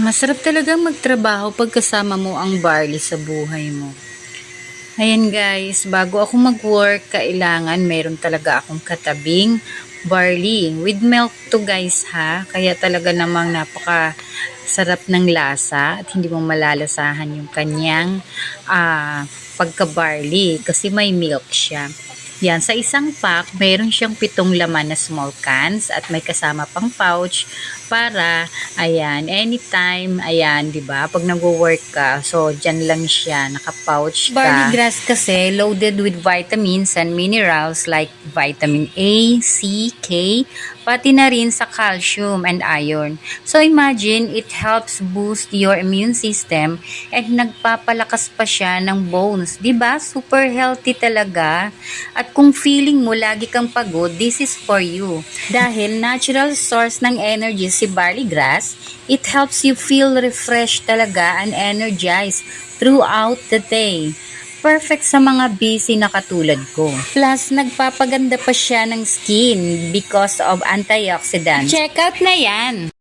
Masarap talagang magtrabaho pag kasama mo ang barley sa buhay mo. Ayan guys, bago ako mag-work, kailangan meron talaga akong katabing barley. With milk to guys ha, kaya talaga namang napaka sarap ng lasa at hindi mo malalasahan yung kanyang pagka-barley kasi may milk siya. Yan, sa isang pack, mayroon siyang 7 laman na small cans at may kasama pang pouch para, ayan, anytime, ayan, 'di ba? Pag nagwo-work ka, so diyan lang siya, naka-pouch ka. Barley grass kasi loaded with vitamins and minerals like vitamin A, C, K, pati na rin sa calcium and iron. So imagine, it helps boost your immune system at nagpapalakas pa siya ng bones. 'Di ba? Super healthy talaga. At kung feeling mo lagi kang pagod, this is for you. Dahil natural source ng energy si barley grass, it helps you feel refreshed talaga and energized throughout the day. Perfect sa mga busy na katulad ko. Plus, nagpapaganda pa siya ng skin because of antioxidants. Check out na yan!